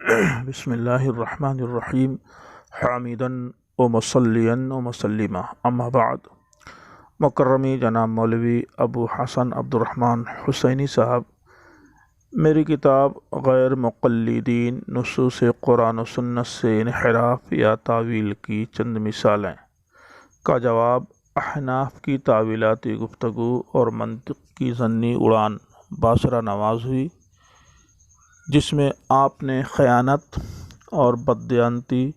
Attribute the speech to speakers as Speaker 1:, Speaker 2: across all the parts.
Speaker 1: بسم اللہ الرحمن الرحیم حامداً و مصلیاً و مسلمہ اما بعد۔ مکرمی جناب مولوی ابو حسن عبد الرحمن حسینی صاحب، میری کتاب غیر مقلدین نصوص قرآن و سنت سے انحراف یا تعویل کی چند مثالیں کا جواب احناف کی تعویلاتی گفتگو اور منطق کی ضمنی اڑان باصرہ نواز ہوئی، جس میں آپ نے خیانت اور بددیانتی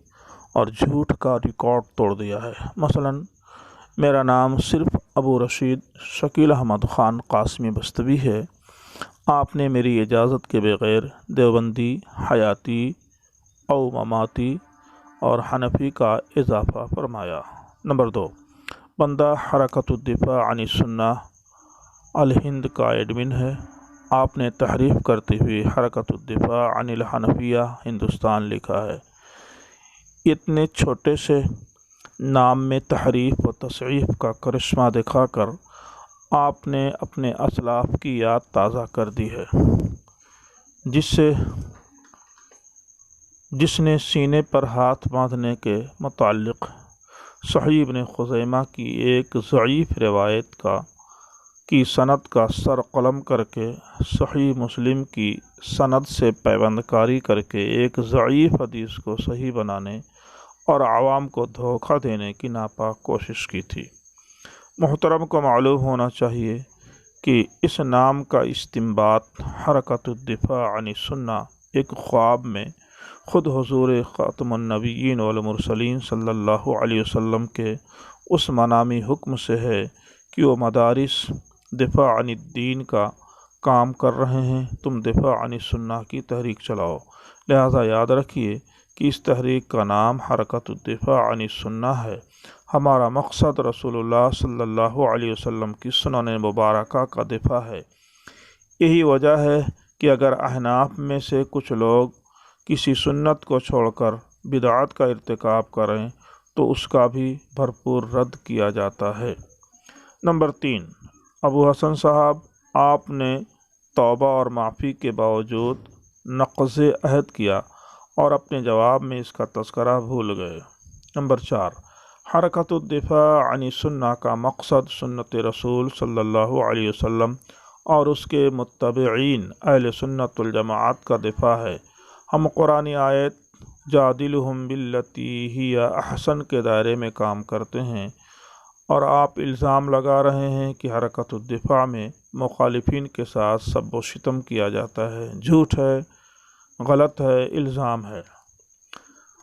Speaker 1: اور جھوٹ کا ریکارڈ توڑ دیا ہے۔ مثلا میرا نام صرف ابو رشید شکیل احمد خان قاسمی بستوی ہے، آپ نے میری اجازت کے بغیر دیوبندی، حیاتی او مماتی اور حنفی کا اضافہ فرمایا۔ نمبر 2، بندہ حرکت الدفاع عن السنہ الہند کا ایڈمن ہے، آپ نے تحریف کرتے ہوئے حرکت الدفاع عن الحنفیہ ہندوستان لکھا ہے۔ اتنے چھوٹے سے نام میں تحریف و تصحیف کا کرشمہ دکھا کر آپ نے اپنے اسلاف کی یاد تازہ کر دی ہے، جس نے سینے پر ہاتھ باندھنے کے متعلق صحیح ابن خزیمہ کی ایک ضعیف روایت کی سند کا سر قلم کر کے صحیح مسلم کی سند سے پیوند کاری کر کے ایک ضعیف حدیث کو صحیح بنانے اور عوام کو دھوکہ دینے کی ناپاک کوشش کی تھی۔ محترم کو معلوم ہونا چاہیے کہ اس نام کا استنباط حرکت الدفاع عن السنہ ایک خواب میں خود حضور خاتم النبیین والمرسلین صلی اللہ علیہ وسلم کے اس منامی حکم سے ہے کہ وہ مدارس دفاع عن الدین کا کام کر رہے ہیں، تم دفاع عن السنہ کی تحریک چلاؤ۔ لہذا یاد رکھیے کہ اس تحریک کا نام حرکت الدفاع عن السنہ ہے۔ ہمارا مقصد رسول اللہ صلی اللہ علیہ وسلم کی سنن مبارکہ کا دفاع ہے۔ یہی وجہ ہے کہ اگر احناف میں سے کچھ لوگ کسی سنت کو چھوڑ کر بدعت کا ارتکاب کریں تو اس کا بھی بھرپور رد کیا جاتا ہے۔ نمبر 3، ابو حسن صاحب، آپ نے توبہ اور معافی کے باوجود نقض عہد کیا اور اپنے جواب میں اس کا تذکرہ بھول گئے۔ نمبر 4، حرکت الدفاع عن السنہ کا مقصد سنت رسول صلی اللہ علیہ وسلم اور اس کے متبعین اہل سنت الجماعت کا دفاع ہے۔ ہم قرآنی آیت جادلہم باللتی ہی احسن کے دائرے میں کام کرتے ہیں، اور آپ الزام لگا رہے ہیں کہ حرکت الدفاع میں مخالفین کے ساتھ سب و شتم کیا جاتا ہے۔ جھوٹ ہے، غلط ہے، الزام ہے۔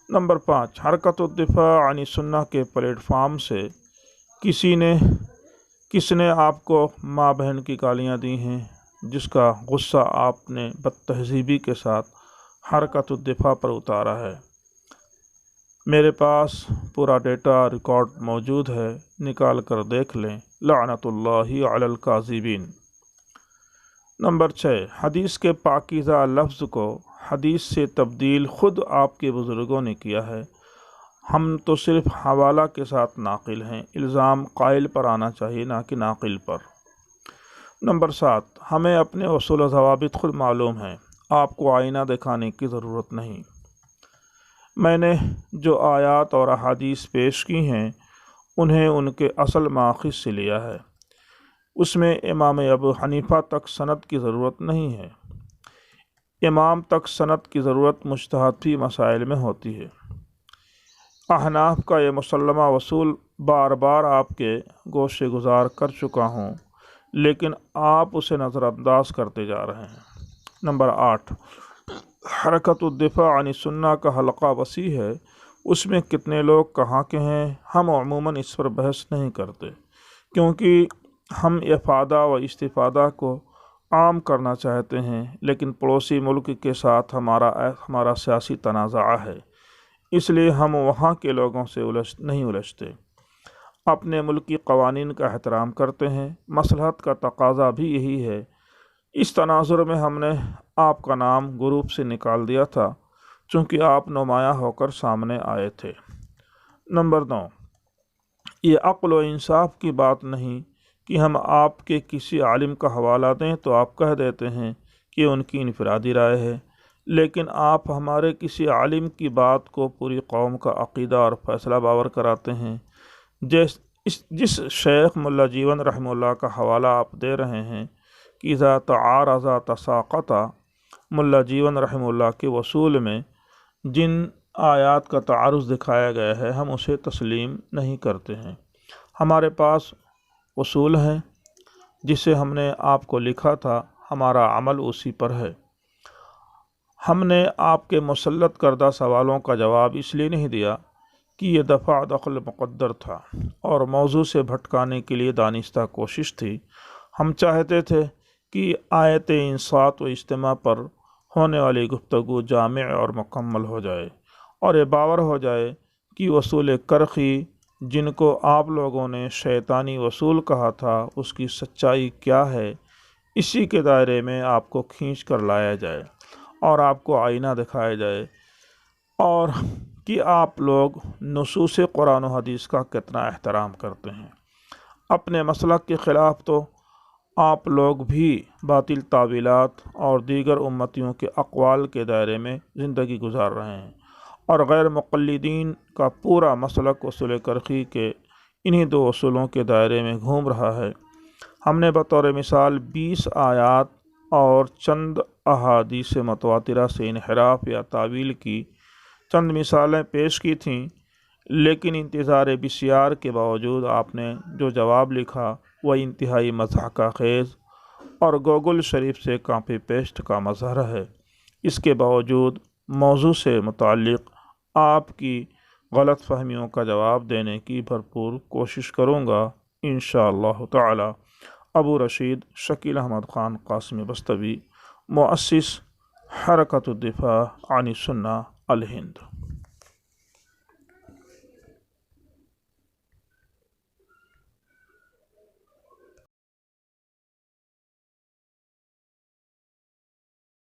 Speaker 1: نمبر 5، حرکت الدفاع عن السنہ کے پلیٹ فارم سے کس نے آپ کو ماں بہن کی گالیاں دی ہیں، جس کا غصہ آپ نے بدتہذیبی کے ساتھ حرکت الدفاع پر اتارا ہے؟ میرے پاس پورا ڈیٹا ریکارڈ موجود ہے، نکال کر دیکھ لیں۔ لعنت اللہ علی الکاذبین۔ نمبر 6، حدیث کے پاکیزہ لفظ کو حدیث سے تبدیل خود آپ کے بزرگوں نے کیا ہے، ہم تو صرف حوالہ کے ساتھ ناقل ہیں۔ الزام قائل پر آنا چاہیے، نہ کہ ناقل پر۔ نمبر 7، ہمیں اپنے اصول و ضوابط خود معلوم ہیں، آپ کو آئینہ دکھانے کی ضرورت نہیں۔ میں نے جو آیات اور احادیث پیش کی ہیں انہیں ان کے اصل ماخذ سے لیا ہے، اس میں امام ابو حنیفہ تک سند کی ضرورت نہیں ہے۔ امام تک سند کی ضرورت مجتہد فی مسائل میں ہوتی ہے۔ احناف کا یہ مسلمہ وصول بار بار آپ کے گوش گزار کر چکا ہوں، لیکن آپ اسے نظر انداز کرتے جا رہے ہیں۔ نمبر 8، حرکت الدفاع عن السنہ کا حلقہ وسیع ہے، اس میں کتنے لوگ کہاں کے ہیں، ہم عموماً اس پر بحث نہیں کرتے، کیونکہ ہم افادہ و استفادہ کو عام کرنا چاہتے ہیں، لیکن پڑوسی ملک کے ساتھ ہمارا سیاسی تنازع ہے، اس لیے ہم وہاں کے لوگوں سے نہیں الجھتے، اپنے ملکی قوانین کا احترام کرتے ہیں۔ مصلحت کا تقاضا بھی یہی ہے۔ اس تناظر میں ہم نے آپ کا نام گروپ سے نکال دیا تھا، چونکہ آپ نمایاں ہو کر سامنے آئے تھے۔ نمبر 9، یہ عقل و انصاف کی بات نہیں کہ ہم آپ کے کسی عالم کا حوالہ دیں تو آپ کہہ دیتے ہیں کہ ان کی انفرادی رائے ہے۔ لیکن آپ ہمارے کسی عالم کی بات کو پوری قوم کا عقیدہ اور فیصلہ باور کراتے ہیں۔ جس شیخ ملا جیون رحمہ اللہ کا حوالہ آپ دے رہے ہیں کہ اذا تعارض تساقط، ملا جیون رحمہ اللہ کے وصول میں جن آیات کا تعارض دکھایا گیا ہے ہم اسے تسلیم نہیں کرتے ہیں۔ ہمارے پاس اصول ہیں جسے ہم نے آپ کو لکھا تھا، ہمارا عمل اسی پر ہے۔ ہم نے آپ کے مسلط کردہ سوالوں کا جواب اس لیے نہیں دیا کہ یہ دفع دخل مقدر تھا اور موضوع سے بھٹکانے کے لیے دانستہ کوشش تھی۔ ہم چاہتے تھے کہ آیت انصات و اجتماع پر ہونے والی گفتگو جامع اور مکمل ہو جائے اور یہ باور ہو جائے کہ وصول کرخی جن کو آپ لوگوں نے شیطانی وصول کہا تھا اس کی سچائی کیا ہے، اسی کے دائرے میں آپ کو کھینچ کر لایا جائے اور آپ کو آئینہ دکھایا جائے، اور کہ آپ لوگ نصوص قرآن و حدیث کا کتنا احترام کرتے ہیں۔ اپنے مسلک کے خلاف تو آپ لوگ بھی باطل تعویلات اور دیگر امتیوں کے اقوال کے دائرے میں زندگی گزار رہے ہیں، اور غیر مقلدین کا پورا مسلک وصول کرخی کے انہی دو اصولوں کے دائرے میں گھوم رہا ہے۔ ہم نے بطور مثال 20 آیات اور چند احادیث متواترہ سے انحراف یا تعویل کی چند مثالیں پیش کی تھیں، لیکن انتظار بسیار کے باوجود آپ نے جو جواب لکھا وہ انتہائی مضحکہ خیز اور گوگل شریف سے کاپی پیسٹ کا مظہر ہے۔ اس کے باوجود موضوع سے متعلق آپ کی غلط فہمیوں کا جواب دینے کی بھرپور کوشش کروں گا انشاءاللہ تعالی۔ ابو رشید شکیل احمد خان قاسمی بستوی، مؤسس حرکت الدفاع عن السنہ الہند۔